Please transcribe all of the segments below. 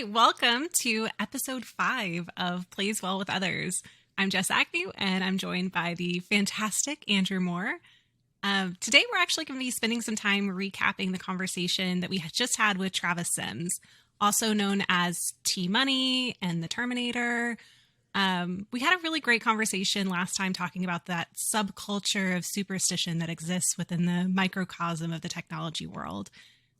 right, welcome to episode 5 of Plays Well with Others. I'm Jess Agnew, and I'm joined by the fantastic Andrew Moore. Today, we're actually going to be spending some time recapping the conversation that we had just had with Travis Sims, also known as T-Money and the Terminator. We had a really great conversation last time talking about that subculture of superstition that exists within the microcosm of the technology world.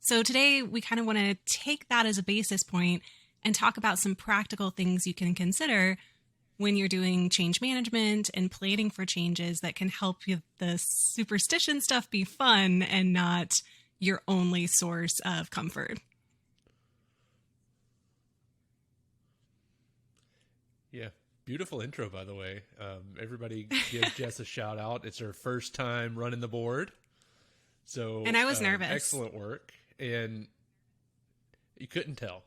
So today we kind of want to take that as a basis point and talk about some practical things you can consider when you're doing change management and planning for changes that can help you the superstition stuff be fun and not your only source of comfort. Yeah. Beautiful intro, by the way. Everybody give Jess a shout out. It's her first time running the board. And I was nervous. Excellent work. And you couldn't tell.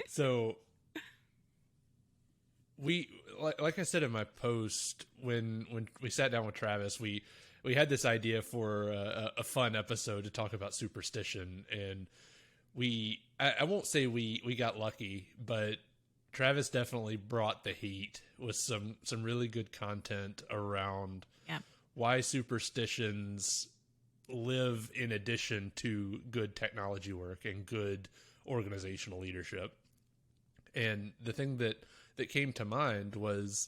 So we, like I said in my post, when we sat down with Travis, we had this idea for a fun episode to talk about superstition. And I won't say we got lucky, but Travis definitely brought the heat with some really good content around why superstitions live in addition to good technology work and good organizational leadership. And the thing that came to mind was,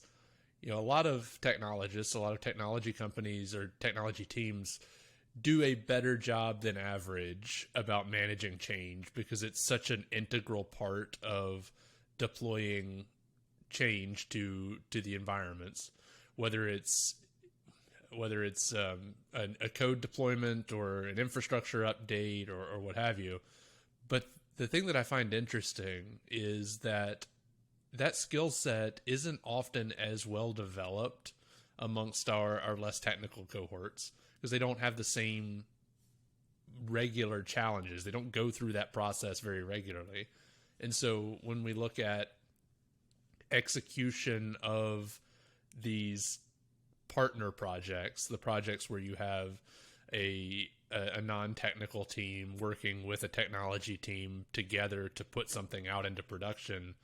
a lot of technologists, a lot of technology companies or technology teams do a better job than average about managing change because it's such an integral part of deploying change to the environments, whether it's a code deployment or an infrastructure update or what have you. But the thing that I find interesting is that skill set isn't often as well developed amongst our less technical cohorts because they don't have the same regular challenges. They don't go through that process very regularly. And so when we look at execution of these partner projects, the projects where you have a non-technical team working with a technology team together to put something out into production,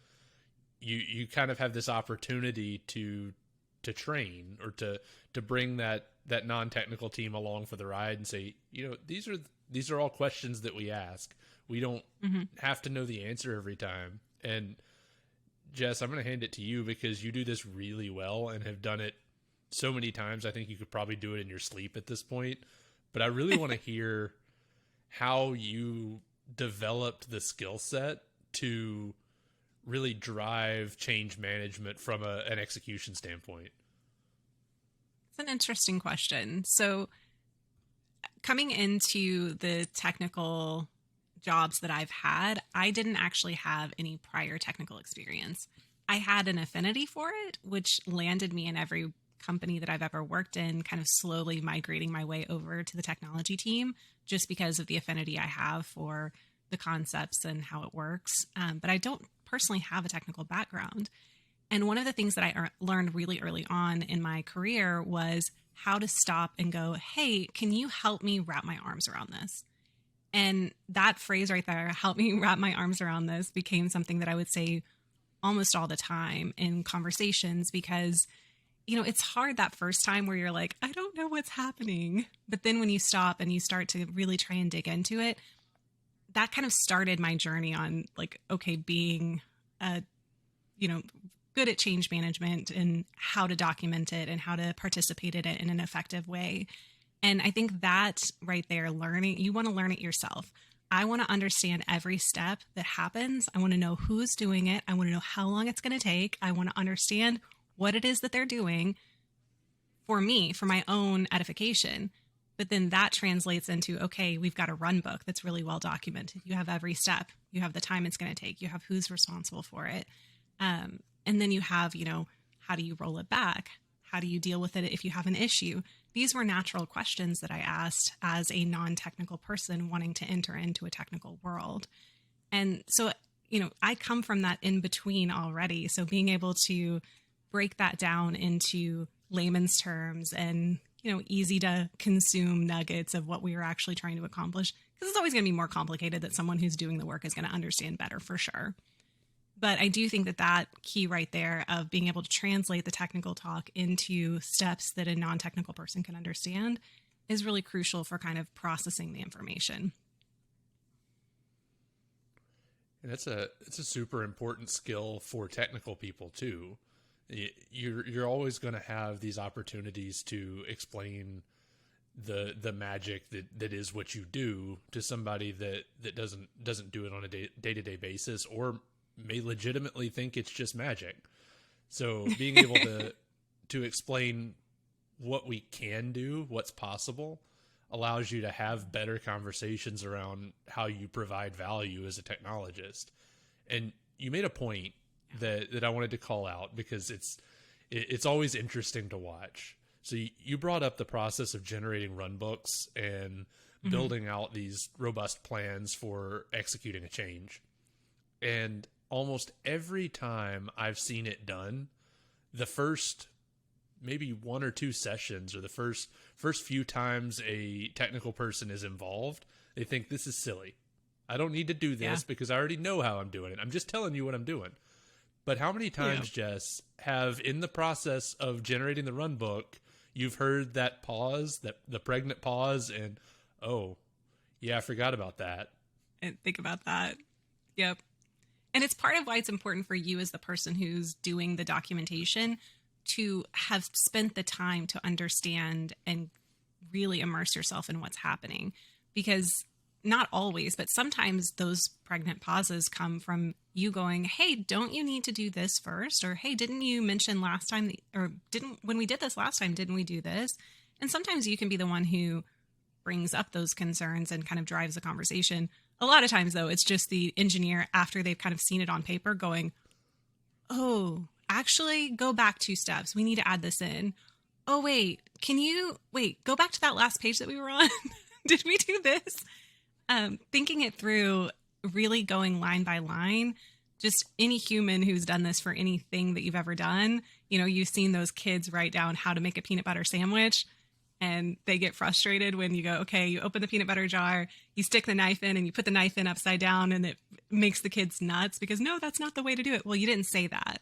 you kind of have this opportunity to train or to bring that non-technical team along for the ride and say, these are all questions that we ask. We don't have to know the answer every time. And Jess, I'm going to hand it to you because you do this really well and have done it so many times. I think you could probably do it in your sleep at this point. But I really want to hear how you developed the skill set to really drive change management from an execution standpoint. It's an interesting question. So coming into the technical jobs that I've had, I didn't actually have any prior technical experience. I had an affinity for it, which landed me in every company that I've ever worked in, kind of slowly migrating my way over to the technology team just because of the affinity I have for the concepts and how it works. But I don't personally have a technical background. And one of the things that I learned really early on in my career was how to stop and go, hey, can you help me wrap my arms around this? And that phrase right there, help me wrap my arms around this, became something that I would say almost all the time in conversations because, it's hard that first time where you're like, I don't know what's happening. But then when you stop and you start to really try and dig into it, that kind of started my journey on being, good at change management and how to document it and how to participate in it in an effective way. And I think that right there, you want to learn it yourself. I want to understand every step that happens. I want to know who's doing it. I want to know how long it's going to take. I want to understand what it is that they're doing for me, for my own edification. But then that translates into, we've got a run book that's really well documented. You have every step. You have the time it's going to take. You have who's responsible for it. And then you have, how do you roll it back? How do you deal with it if you have an issue? These were natural questions that I asked as a non-technical person wanting to enter into a technical world. And so, I come from that in between already. So being able to break that down into layman's terms and, easy to consume nuggets of what we were actually trying to accomplish because it's always going to be more complicated that someone who's doing the work is going to understand better for sure. But I do think that that key right there of being able to translate the technical talk into steps that a non-technical person can understand is really crucial for kind of processing the information. And it's a super important skill for technical people too. You're always going to have these opportunities to explain the magic that is what you do to somebody that doesn't do it on a day-to-day basis, or may legitimately think it's just magic. So being able to explain what we can do, what's possible, allows you to have better conversations around how you provide value as a technologist. And you made a point that I wanted to call out because it's always interesting to watch. So you brought up the process of generating run books and building out these robust plans for executing a change. And almost every time I've seen it done, the first maybe one or two sessions, or the first few times a technical person is involved, they think this is silly. I don't need to do this because I already know how I'm doing it. I'm just telling you what I'm doing. But how many times, Jess, have in the process of generating the run book, you've heard that pause, that the pregnant pause, and oh, yeah, I forgot about that. And think about that. Yep. And it's part of why it's important for you as the person who's doing the documentation to have spent the time to understand and really immerse yourself in what's happening. Because not always, but sometimes those pregnant pauses come from you going, hey, don't you need to do this first? Or, hey, didn't you mention last time, when we did this last time, didn't we do this? And sometimes you can be the one who brings up those concerns and kind of drives the conversation. A lot of times, though, it's just the engineer, after they've kind of seen it on paper, going, oh, actually go back 2 steps. We need to add this in. Oh, go back to that last page that we were on. Did we do this? Thinking it through, really going line by line. Just any human who's done this for anything that you've ever done, you've seen those kids write down how to make a peanut butter sandwich, and they get frustrated when you go, okay, you open the peanut butter jar, you stick the knife in, and you put the knife in upside down, and it makes the kids nuts because, no, that's not the way to do it. Well, you didn't say that.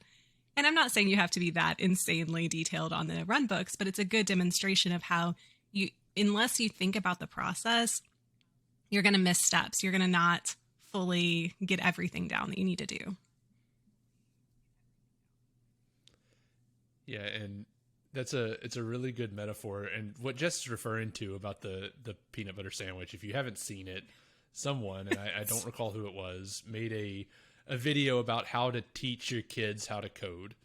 And I'm not saying you have to be that insanely detailed on the run books, but it's a good demonstration of how unless you think about the process, you're going to miss steps. You're going to not fully get everything down that you need to do. Yeah, and it's a really good metaphor. And what Jess is referring to about the peanut butter sandwich, if you haven't seen it, someone, and I don't recall who it was, made a video about how to teach your kids how to code.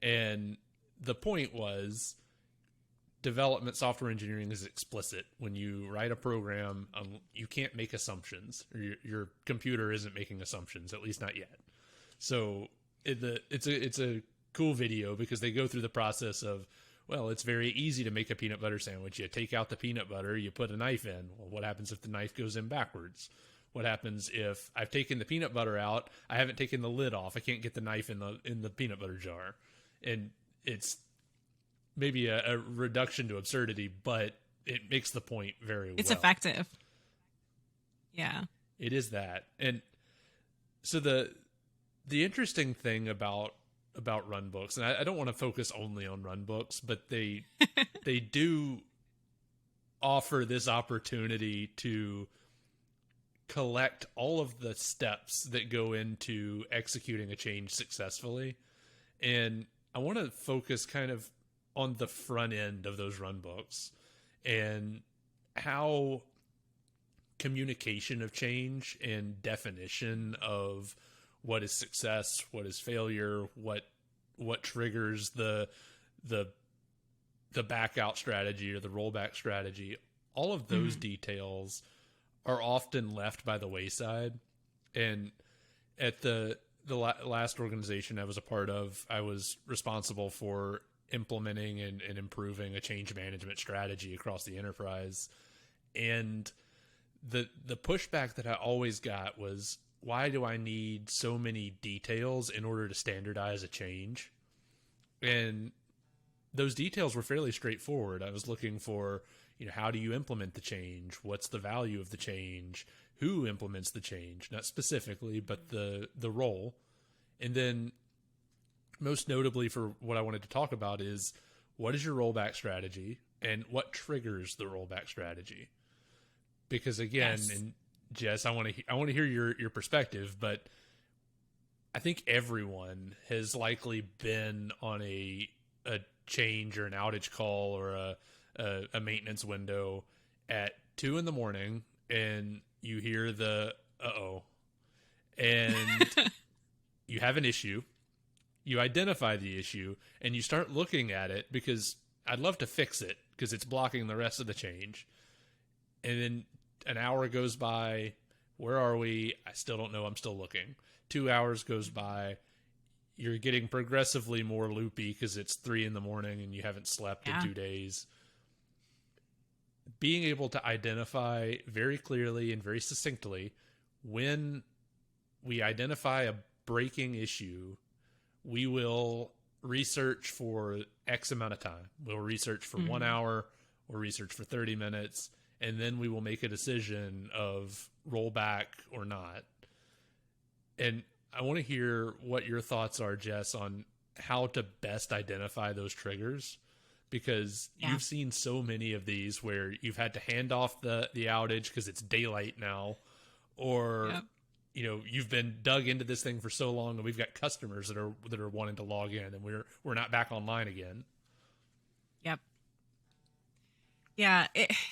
And the point was, development software engineering is explicit. When you write a program, you can't make assumptions, or your computer isn't making assumptions, at least not yet. So it's a cool video because they go through the process of, well, it's very easy to make a peanut butter sandwich. You take out the peanut butter, you put a knife in. Well, what happens if the knife goes in backwards? What happens if I've taken the peanut butter out, I haven't taken the lid off, I can't get the knife in the peanut butter jar? And it's maybe a reduction to absurdity, but it makes the point very well. It's effective. Yeah. It is that. And so the interesting thing about run books, and I don't want to focus only on run books, but they do offer this opportunity to collect all of the steps that go into executing a change successfully. And I want to focus kind of on the front end of those run books and how communication of change and definition of what is success, what is failure, what triggers the back out strategy or the rollback strategy, all of those details are often left by the wayside. And at the last organization I was a part of, I was responsible for implementing and improving a change management strategy across the enterprise. And the pushback that I always got was, why do I need so many details in order to standardize a change? And those details were fairly straightforward. I was looking for, how do you implement the change? What's the value of the change? Who implements the change? Not specifically, but the role. And then most notably for what I wanted to talk about is, what is your rollback strategy and what triggers the rollback strategy? Because again, Yes. and Jess, I want to hear your perspective, but I think everyone has likely been on a change or an outage call or a maintenance window at 2 a.m, and you hear the uh-oh, and you have an issue. You identify the issue and you start looking at it because I'd love to fix it because it's blocking the rest of the change. And then an hour goes by. Where are we? I still don't know. I'm still looking. 2 hours goes by. You're getting progressively more loopy because it's 3 a.m. and you haven't slept in 2 days. Being able to identify very clearly and very succinctly when we identify a breaking issue, we will research for X amount of time. We'll research for 1 hour or research for 30 minutes, and then we will make a decision of rollback or not. And I want to hear what your thoughts are, Jess, on how to best identify those triggers, because you've seen so many of these where you've had to hand off the outage because it's daylight now, or you've been dug into this thing for so long, and we've got customers that are wanting to log in, and we're not back online again. Yep. Yeah,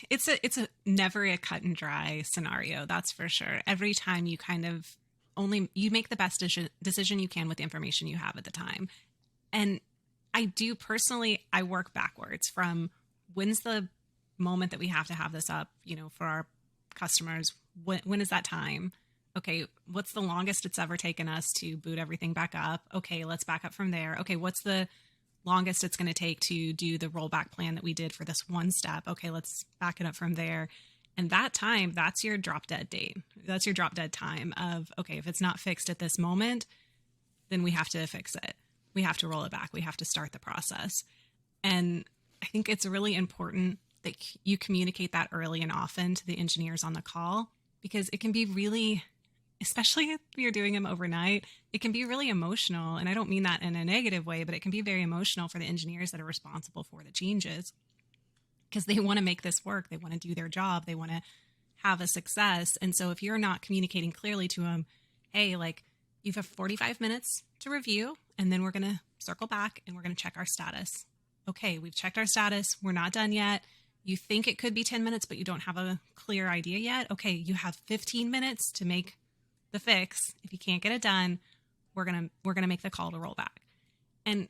it's a never a cut and dry scenario, that's for sure. Every time you kind of you make the best decision you can with the information you have at the time. And I do personally, I work backwards from when's the moment that we have to have this up, for our customers. When is that time? Okay, what's the longest it's ever taken us to boot everything back up? Okay, let's back up from there. Okay, what's the longest it's going to take to do the rollback plan that we did for this one step? Okay, let's back it up from there. And that time, that's your drop dead date. That's your drop dead time of, okay, if it's not fixed at this moment, then we have to fix it. We have to roll it back. We have to start the process. And I think it's really important that you communicate that early and often to the engineers on the call, because it can be really, especially if you're doing them overnight, it can be really emotional. And I don't mean that in a negative way, but it can be very emotional for the engineers that are responsible for the changes, because they want to make this work. They want to do their job. They want to have a success. And so if you're not communicating clearly to them, hey, like, you have 45 minutes to review, and then we're going to circle back and we're going to check our status. Okay, we've checked our status. We're not done yet. You think it could be 10 minutes, but you don't have a clear idea yet. Okay, you have 15 minutes to make the fix. If you can't get it done, we're going to make the call to roll back. And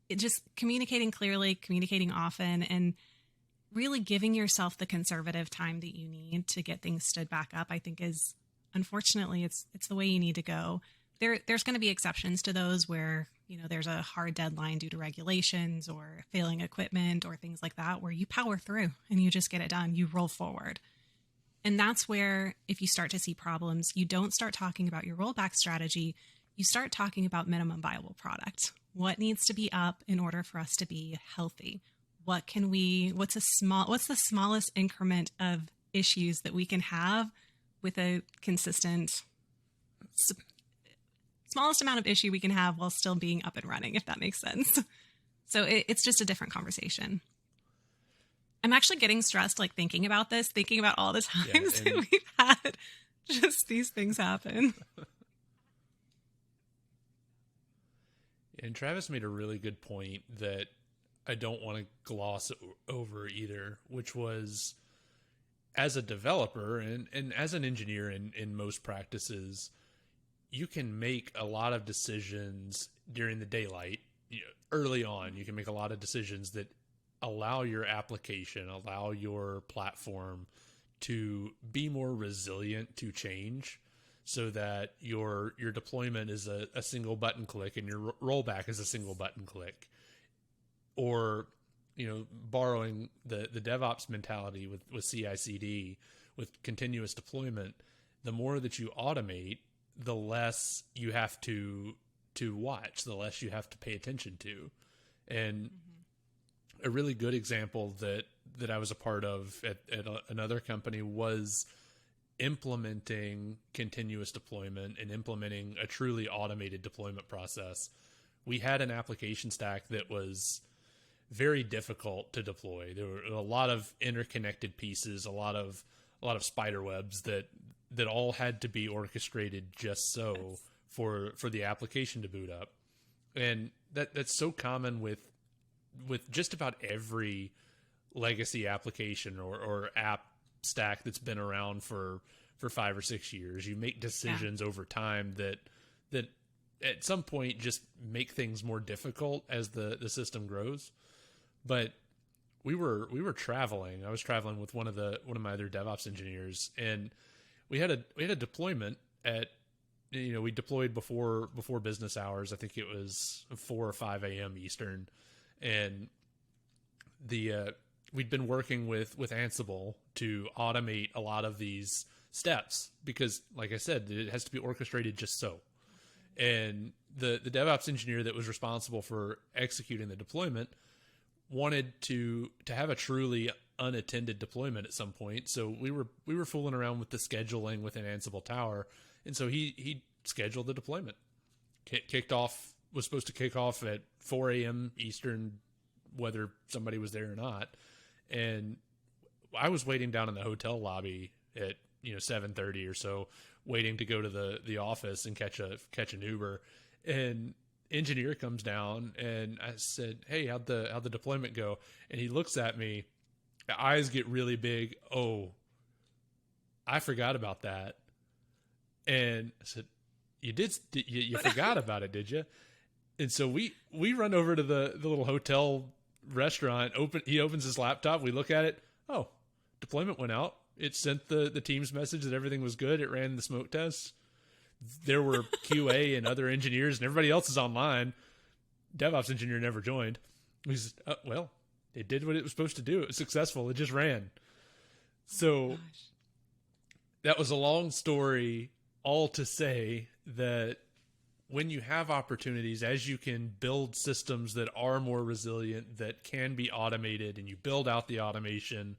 it just communicating clearly, communicating often, and really giving yourself the conservative time that you need to get things stood back up, I think is, unfortunately, it's the way you need to go. There's going to be exceptions to those where, there's a hard deadline due to regulations or failing equipment or things like that, where you power through and you just get it done. You roll forward. And that's where, if you start to see problems, you don't start talking about your rollback strategy. You start talking about minimum viable product. What needs to be up in order for us to be healthy? What's the smallest increment of issues that we can have with a consistent, smallest amount of issue we can have while still being up and running, if that makes sense. So it's just a different conversation. I'm actually getting stressed, like thinking about all the times that we've had just these things happen. And Travis made a really good point that I don't want to gloss over either, which was, as a developer and as an engineer in most practices, you can make a lot of decisions during the daylight. Early on, you can make a lot of decisions that allow your application, allow your platform to be more resilient to change, so that your deployment is a single button click and your rollback is a single button click. Or, borrowing the DevOps mentality with CI/CD, with continuous deployment, the more that you automate, the less you have to watch, the less you have to pay attention to. And a really good example that I was a part of at another company was implementing continuous deployment and implementing a truly automated deployment process. We had an application stack that was very difficult to deploy. There were a lot of interconnected pieces, a lot of spider webs that all had to be orchestrated just so Yes. for the application to boot up. And that's so common with just about every legacy application or app stack that's been around for 5 or 6 years. You make decisions over time that at some point just make things more difficult as the system grows. But we were traveling. I was traveling with one of my other DevOps engineers, and we had a deployment at, we deployed before business hours. I think it was 4 or 5 a.m. Eastern, and we'd been working with Ansible to automate a lot of these steps because, like I said, it has to be orchestrated just so. And the DevOps engineer that was responsible for executing the deployment wanted to have a truly unattended deployment at some point. So we were fooling around with the scheduling within Ansible Tower, and so he scheduled the deployment. Was supposed to kick off at 4 a.m. Eastern, whether somebody was there or not. And I was waiting down in the hotel lobby at 7:30 or so, waiting to go to the office and catch an Uber. And engineer comes down, and I said, "Hey, how'd the deployment go?" And he looks at me, the eyes get really big. "Oh, I forgot about that." And I said, you forgot about it, did you?" And so we run over to the little hotel restaurant. He opens his laptop. We look at it. Oh, deployment went out. It sent the team's message that everything was good. It ran the smoke tests. There were QA and other engineers, and everybody else is online. DevOps engineer never joined. He said, "Oh, well, it did what it was supposed to do. It was successful. It just ran." So that was a long story, all to say that when you have opportunities, as you can build systems that are more resilient, that can be automated, and you build out the automation,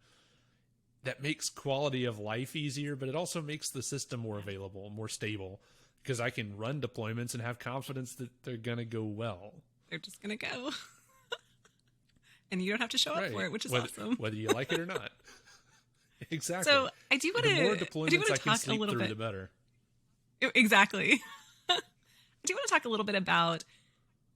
that makes quality of life easier, but it also makes the system more available, more stable, because I can run deployments and have confidence that they're going to go well. They're just going to go. And you don't have to show up for it, which is awesome. Whether you like it or not. Exactly. So I do want The more to deployments I can talk sleep a little through, bit. the better. Exactly. I do want to talk a little bit about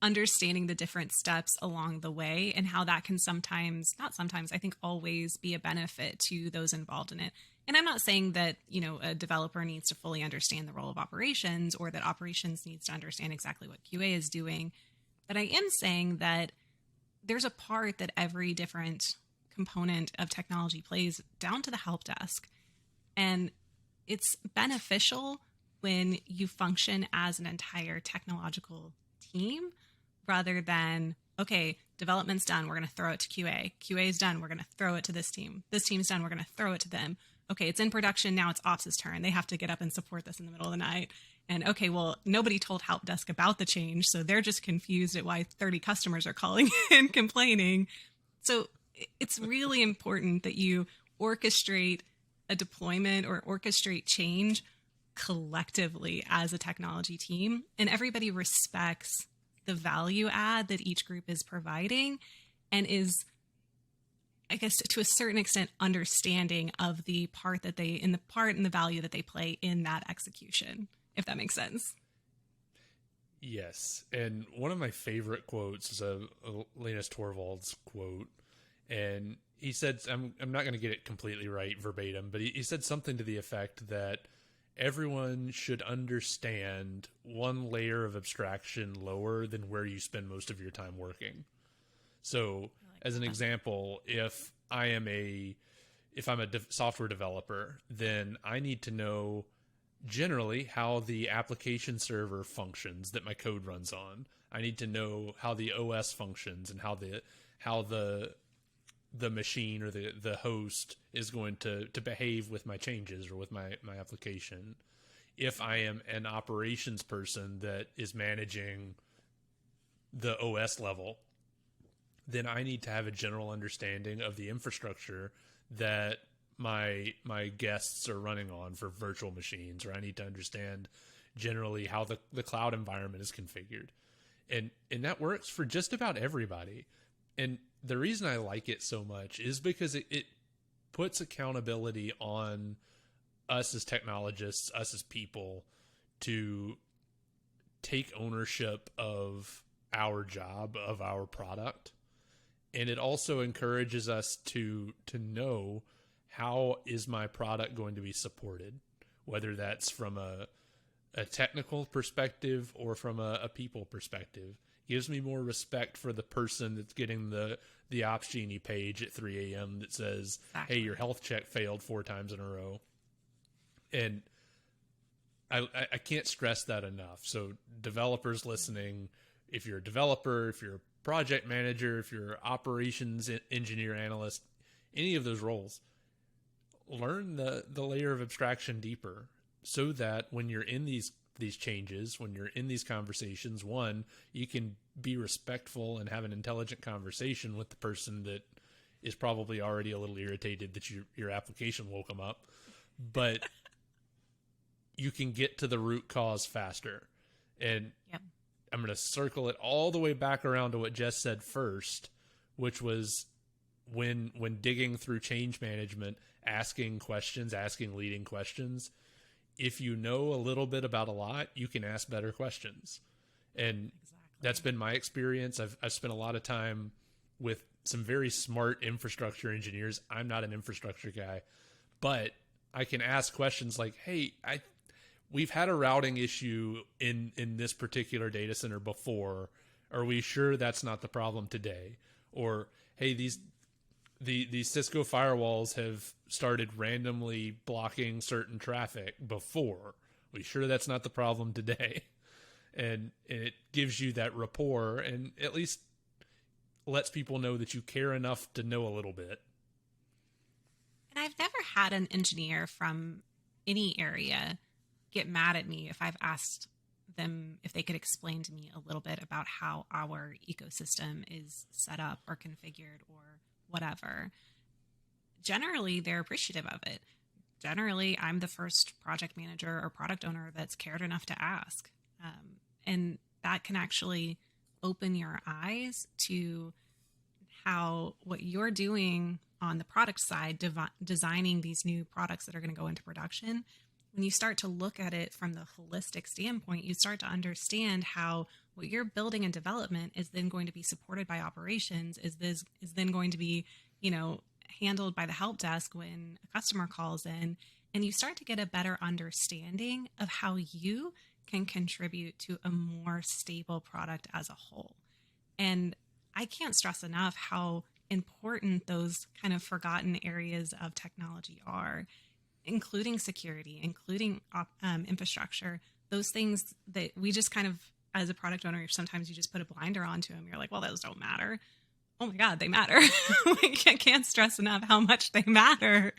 understanding the different steps along the way and how that can I think always be a benefit to those involved in it. And I'm not saying that, a developer needs to fully understand the role of operations or that operations needs to understand exactly what QA is doing. But I am saying that there's a part that every different component of technology plays down to the help desk. And it's beneficial when you function as an entire technological team rather than, okay, development's done, we're going to throw it to QA. QA is done, we're going to throw it to this team. This team's done, we're going to throw it to them. Okay, it's in production, now it's Ops' turn. They have to get up and support this in the middle of the night. And okay, well, nobody told help desk about the change, so they're just confused at why 30 customers are calling and complaining. So it's really important that you orchestrate a deployment or orchestrate change collectively as a technology team, and everybody respects the value add that each group is providing and is, I guess, to a certain extent, understanding of the part and the value that they play in that execution, if that makes sense. Yes. And one of my favorite quotes is a Linus Torvalds quote. And he said, I'm not going to get it completely right verbatim, but he said something to the effect that everyone should understand one layer of abstraction lower than where you spend most of your time working. So as an example, if I'm a software developer, then I need to know generally how the application server functions that my code runs on. I need to know how the OS functions and how the machine or the host is going to behave with my changes or with my application. If I am an operations person that is managing the OS level, then I need to have a general understanding of the infrastructure that my guests are running on for virtual machines, or I need to understand generally how the cloud environment is configured. And that works for just about everybody. And the reason I like it so much is because it puts accountability on us as technologists, us as people, to take ownership of our job, of our product. And it also encourages us to know, how is my product going to be supported, whether that's from a technical perspective or from a people perspective. Gives me more respect for the person that's getting the Ops Genie page at 3 a.m. that says, Exactly. hey, your health check failed 4 times in a row. And I can't stress that enough. So developers listening, if you're a developer, if you're a project manager, if you're operations engineer, analyst, any of those roles, learn the layer of abstraction deeper, so that when you're in these changes, when you're in these conversations, one, you can be respectful and have an intelligent conversation with the person that is probably already a little irritated that your application woke them up, but you can get to the root cause faster. And Yep. I'm going to circle it all the way back around to what Jess said first, which was when digging through change management, asking questions, asking leading questions. If you know a little bit about a lot, you can ask better questions. And that's been my experience. I've spent a lot of time with some very smart infrastructure engineers. I'm not an infrastructure guy, but I can ask questions like, hey, we've had a routing issue in this particular data center before. Are we sure that's not the problem today? Or, hey, these Cisco firewalls have started randomly blocking certain traffic before. We sure that's not the problem today? And it gives you that rapport, and at least lets people know that you care enough to know a little bit. And I've never had an engineer from any area get mad at me if I've asked them if they could explain to me a little bit about how our ecosystem is set up or configured or whatever. Generally, they're appreciative of it. Generally, I'm the first project manager or product owner that's cared enough to ask. And that can actually open your eyes to how what you're doing on the product side, designing these new products that are going to go into production. When you start to look at it from the holistic standpoint, you start to understand how what you're building in development is then going to be supported by operations, is then going to be, handled by the help desk when a customer calls in, and you start to get a better understanding of how you can contribute to a more stable product as a whole. And I can't stress enough how important those kind of forgotten areas of technology are, including security, including infrastructure, those things that we just kind of, as a product owner, sometimes you just put a blinder onto them. You're like, well, those don't matter. Oh my God, they matter. I can't stress enough how much they matter.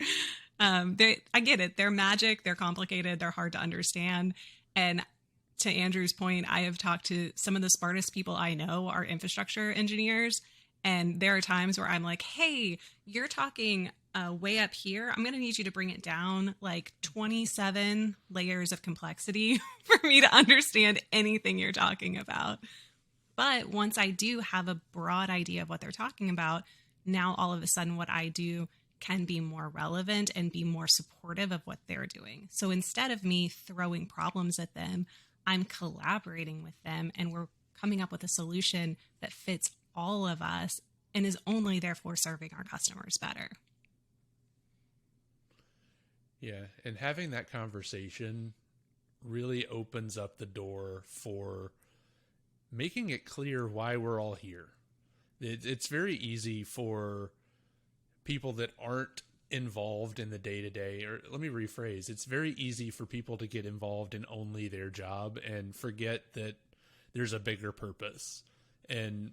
I get it. They're magic. They're complicated. They're hard to understand. And to Andrew's point, I have talked to some of the smartest people I know are infrastructure engineers. And there are times where I'm like, hey, you're talking way up here. I'm going to need you to bring it down like 27 layers of complexity for me to understand anything you're talking about. But once I do have a broad idea of what they're talking about, now all of a sudden what I do can be more relevant and be more supportive of what they're doing. So instead of me throwing problems at them, I'm collaborating with them, and we're coming up with a solution that fits all of us and is only therefore serving our customers better. Yeah, and having that conversation really opens up the door for making it clear why we're all here. It's very easy for people that aren't involved in the day-to-day, or let me rephrase, it's very easy for people to get involved in only their job and forget that there's a bigger purpose. And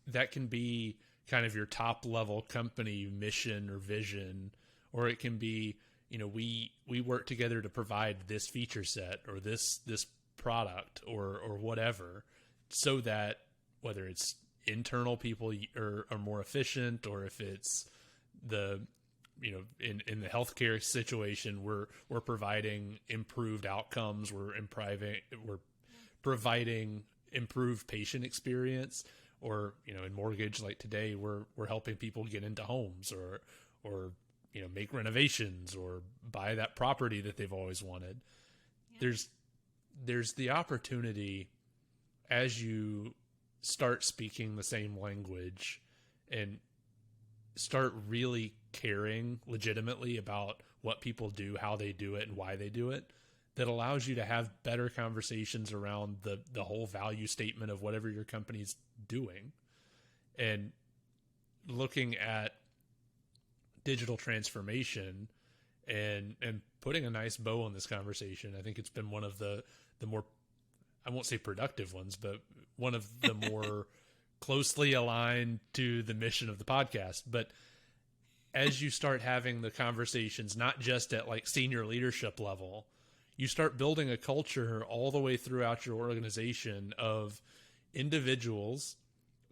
that can be kind of your top level company mission or vision, or it can be, we work together to provide this feature set or this product or whatever, so that whether it's internal people are more efficient, or if it's the, in the healthcare situation, we're providing improved outcomes, we're providing improved patient experience, or in mortgage, like today, we're helping people get into homes, or make renovations, or buy that property that they've always wanted. Yeah. There's the opportunity, as you start speaking the same language and start really caring legitimately about what people do, how they do it, and why they do it, that allows you to have better conversations around the whole value statement of whatever your company's doing. And looking at digital transformation and putting a nice bow on this conversation, I think it's been one of the more, I won't say productive ones, but one of the more closely aligned to the mission of the podcast. But as you start having the conversations, not just at like senior leadership level, you start building a culture all the way throughout your organization of individuals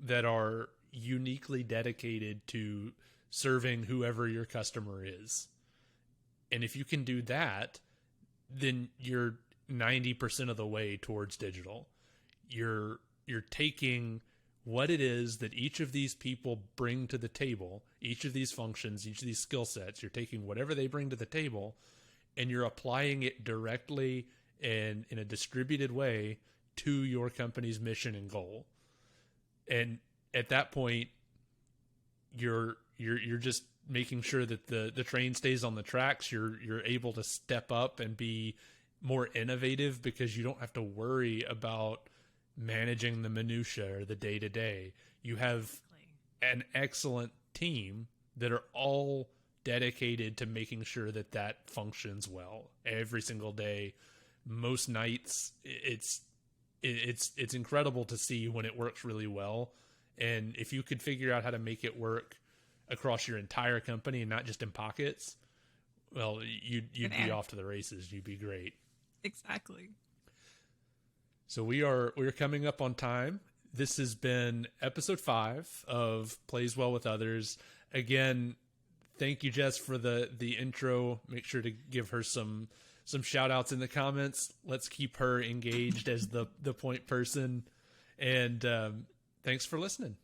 that are uniquely dedicated to serving whoever your customer is. And if you can do that, then you're 90% of the way towards digital. You're taking what it is that each of these people bring to the table, each of these functions, each of these skill sets, you're taking whatever they bring to the table, and you're applying it directly and in a distributed way to your company's mission and goal. And at that point, you're just making sure that the train stays on the tracks. You're able to step up and be more innovative because you don't have to worry about managing the minutia or the day to day. You have an excellent team that are all dedicated to making sure that functions well every single day. Most nights, it's incredible to see when it works really well. And if you could figure out how to make it work across your entire company and not just in pockets, well, you'd be off to the races. You'd be great. Exactly. So we're coming up on time. This has been episode 5 of Plays Well with Others. Again, thank you, Jess, for the intro. Make sure to give her some shout outs in the comments. Let's keep her engaged as the point person. And thanks for listening.